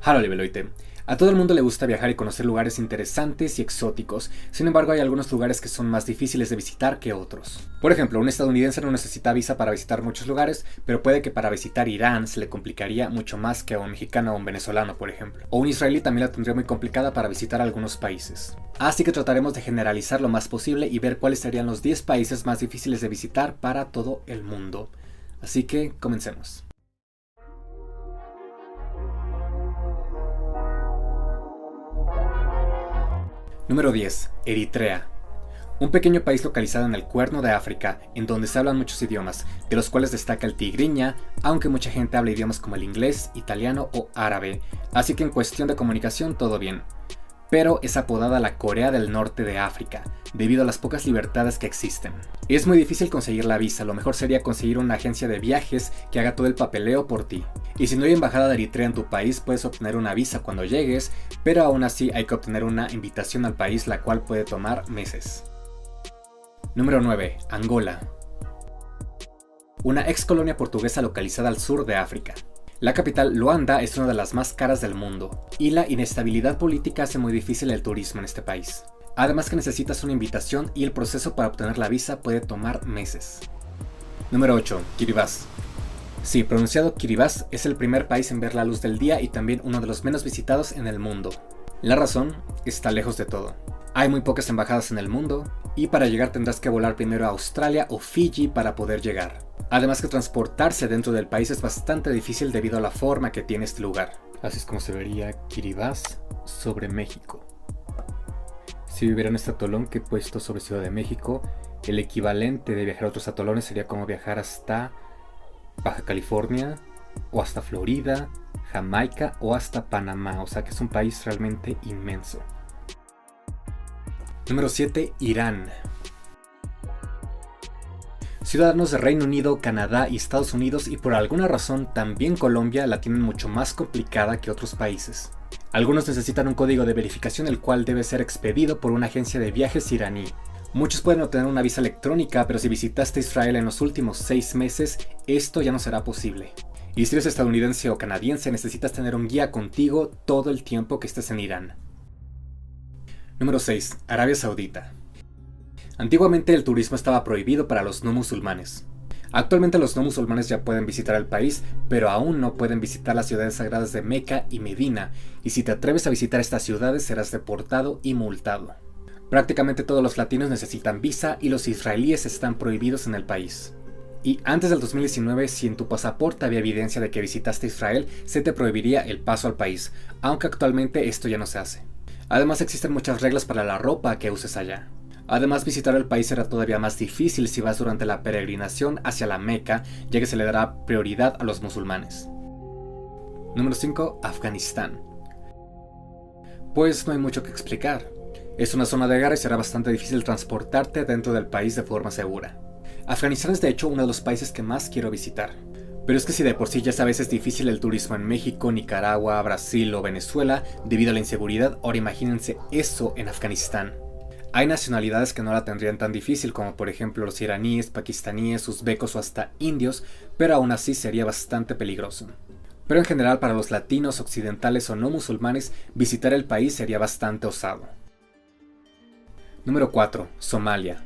Halo Libeloite. A todo el mundo le gusta viajar y conocer lugares interesantes y exóticos, sin embargo hay algunos lugares que son más difíciles de visitar que otros. Por ejemplo, un estadounidense no necesita visa para visitar muchos lugares, pero puede que para visitar Irán se le complicaría mucho más que a un mexicano o un venezolano, por ejemplo. O un israelí también la tendría muy complicada para visitar algunos países. Así que trataremos de generalizar lo más posible y ver cuáles serían los 10 países más difíciles de visitar para todo el mundo. Así que comencemos. Número 10. Eritrea. Un pequeño país localizado en el Cuerno de África, en donde se hablan muchos idiomas, de los cuales destaca el tigriña, aunque mucha gente habla idiomas como el inglés, italiano o árabe, así que en cuestión de comunicación todo bien. Pero es apodada la Corea del Norte de África, debido a las pocas libertades que existen. Es muy difícil conseguir la visa, lo mejor sería conseguir una agencia de viajes que haga todo el papeleo por ti. Y si no hay embajada de Eritrea en tu país, puedes obtener una visa cuando llegues, pero aún así hay que obtener una invitación al país, la cual puede tomar meses. Número 9. Angola. Una ex colonia portuguesa localizada al sur de África. La capital, Luanda, es una de las más caras del mundo, y la inestabilidad política hace muy difícil el turismo en este país. Además que necesitas una invitación y el proceso para obtener la visa puede tomar meses. Número 8. Kiribati. Sí, pronunciado Kiribati, es el primer país en ver la luz del día y también uno de los menos visitados en el mundo. La razón está lejos de todo. Hay muy pocas embajadas en el mundo, y para llegar tendrás que volar primero a Australia o Fiji para poder llegar. Además que transportarse dentro del país es bastante difícil debido a la forma que tiene este lugar. Así es como se vería Kiribati sobre México. Si viviera en este atolón que he puesto sobre Ciudad de México, el equivalente de viajar a otros atolones sería como viajar hasta Baja California, o hasta Florida, Jamaica o hasta Panamá, o sea que es un país realmente inmenso. Número 7. Irán. Ciudadanos de Reino Unido, Canadá y Estados Unidos y por alguna razón también Colombia la tienen mucho más complicada que otros países. Algunos necesitan un código de verificación el cual debe ser expedido por una agencia de viajes iraní. Muchos pueden obtener una visa electrónica, pero si visitaste Israel en los últimos 6 meses, esto ya no será posible. Y si eres estadounidense o canadiense, necesitas tener un guía contigo todo el tiempo que estés en Irán. Número 6. Arabia Saudita. Antiguamente el turismo estaba prohibido para los no musulmanes. Actualmente los no musulmanes ya pueden visitar el país, pero aún no pueden visitar las ciudades sagradas de Meca y Medina, y si te atreves a visitar estas ciudades serás deportado y multado. Prácticamente todos los latinos necesitan visa y los israelíes están prohibidos en el país. Y antes del 2019, si en tu pasaporte había evidencia de que visitaste Israel, se te prohibiría el paso al país, aunque actualmente esto ya no se hace. Además existen muchas reglas para la ropa que uses allá. Además, visitar el país será todavía más difícil si vas durante la peregrinación hacia la Meca, ya que se le dará prioridad a los musulmanes. Número 5. Afganistán. Pues no hay mucho que explicar. Es una zona de guerra y será bastante difícil transportarte dentro del país de forma segura. Afganistán es de hecho uno de los países que más quiero visitar. Pero es que si de por sí ya sabes es difícil el turismo en México, Nicaragua, Brasil o Venezuela debido a la inseguridad, ahora imagínense eso en Afganistán. Hay nacionalidades que no la tendrían tan difícil como por ejemplo los iraníes, pakistaníes, uzbecos o hasta indios, pero aún así sería bastante peligroso. Pero en general para los latinos, occidentales o no musulmanes, visitar el país sería bastante osado. Número 4. Somalia.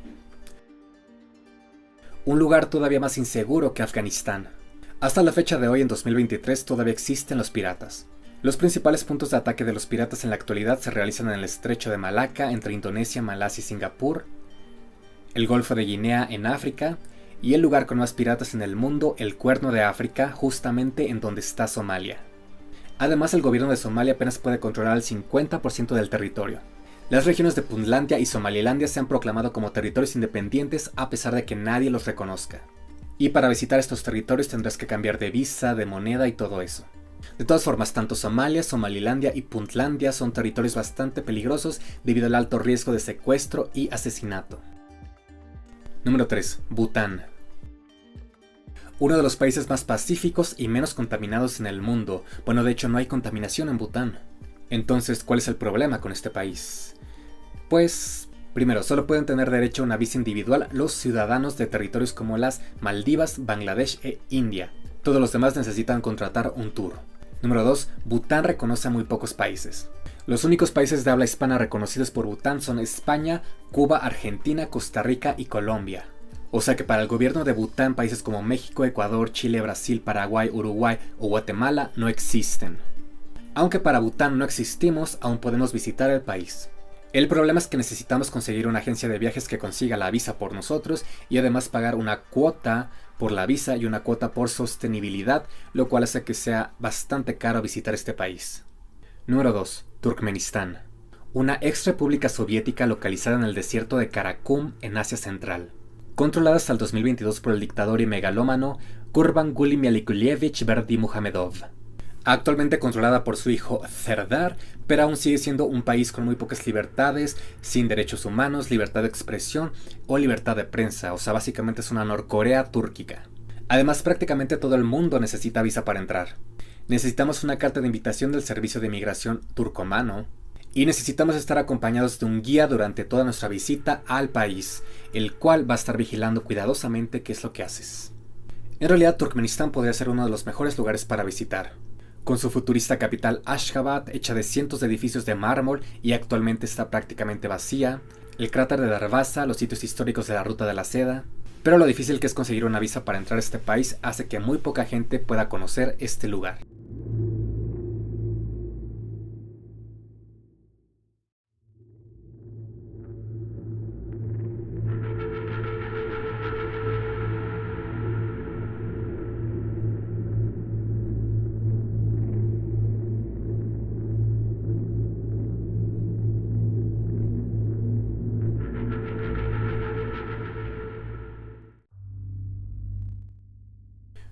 Un lugar todavía más inseguro que Afganistán. Hasta la fecha de hoy en 2023 todavía existen los piratas. Los principales puntos de ataque de los piratas en la actualidad se realizan en el estrecho de Malaca entre Indonesia, Malasia y Singapur, el Golfo de Guinea en África y el lugar con más piratas en el mundo, el Cuerno de África, justamente en donde está Somalia. Además, el gobierno de Somalia apenas puede controlar el 50% del territorio. Las regiones de Puntlandia y Somalilandia se han proclamado como territorios independientes a pesar de que nadie los reconozca. Y para visitar estos territorios tendrás que cambiar de visa, de moneda y todo eso. De todas formas, tanto Somalia, Somalilandia y Puntlandia son territorios bastante peligrosos debido al alto riesgo de secuestro y asesinato. Número 3. Bután. Uno de los países más pacíficos y menos contaminados en el mundo. Bueno, de hecho no hay contaminación en Bután. Entonces, ¿cuál es el problema con este país? Pues, primero, solo pueden tener derecho a una visa individual los ciudadanos de territorios como las Maldivas, Bangladesh e India. Todos los demás necesitan contratar un tour. Número 2. Bután reconoce a muy pocos países. Los únicos países de habla hispana reconocidos por Bután son España, Cuba, Argentina, Costa Rica y Colombia. O sea que para el gobierno de Bután, países como México, Ecuador, Chile, Brasil, Paraguay, Uruguay o Guatemala no existen. Aunque para Bután no existimos, aún podemos visitar el país. El problema es que necesitamos conseguir una agencia de viajes que consiga la visa por nosotros y además pagar una cuota por la visa y una cuota por sostenibilidad, lo cual hace que sea bastante caro visitar este país. Número 2. Turkmenistán. Una ex república soviética localizada en el desierto de Karakum en Asia Central. Controlada hasta el 2022 por el dictador y megalómano Gurbanguly Melikulievich Berdimuhamedov. Actualmente controlada por su hijo Serdar, pero aún sigue siendo un país con muy pocas libertades, sin derechos humanos, libertad de expresión o libertad de prensa, o sea, básicamente es una Norcorea túrquica. Además, prácticamente todo el mundo necesita visa para entrar. Necesitamos una carta de invitación del Servicio de Migración turcomano y necesitamos estar acompañados de un guía durante toda nuestra visita al país, el cual va a estar vigilando cuidadosamente qué es lo que haces. En realidad, Turkmenistán podría ser uno de los mejores lugares para visitar. Con su futurista capital Ashgabat, hecha de cientos de edificios de mármol y actualmente está prácticamente vacía, el cráter de Darvaza, los sitios históricos de la Ruta de la Seda, pero lo difícil que es conseguir una visa para entrar a este país hace que muy poca gente pueda conocer este lugar.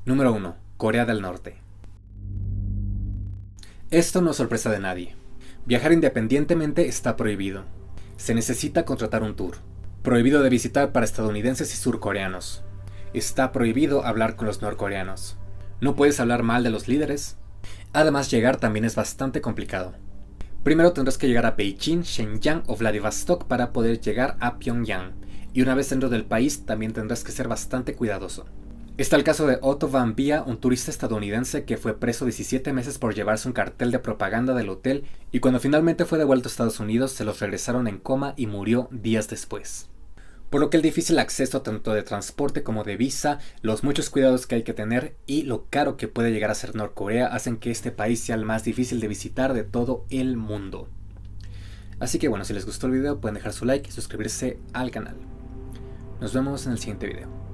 Número 1. Corea del Norte. Esto no es sorpresa de nadie. Viajar independientemente está prohibido. Se necesita contratar un tour. Prohibido de visitar para estadounidenses y surcoreanos. Está prohibido hablar con los norcoreanos. No puedes hablar mal de los líderes. Además, llegar también es bastante complicado. Primero tendrás que llegar a Beijing, Shenyang o Vladivostok para poder llegar a Pyongyang. Y una vez dentro del país también tendrás que ser bastante cuidadoso. Está el caso de Otto Van Via, un turista estadounidense que fue preso 17 meses por llevarse un cartel de propaganda del hotel y cuando finalmente fue devuelto a Estados Unidos se los regresaron en coma y murió días después. Por lo que el difícil acceso tanto de transporte como de visa, los muchos cuidados que hay que tener y lo caro que puede llegar a ser Norcorea hacen que este país sea el más difícil de visitar de todo el mundo. Así que bueno, si les gustó el video pueden dejar su like y suscribirse al canal. Nos vemos en el siguiente video.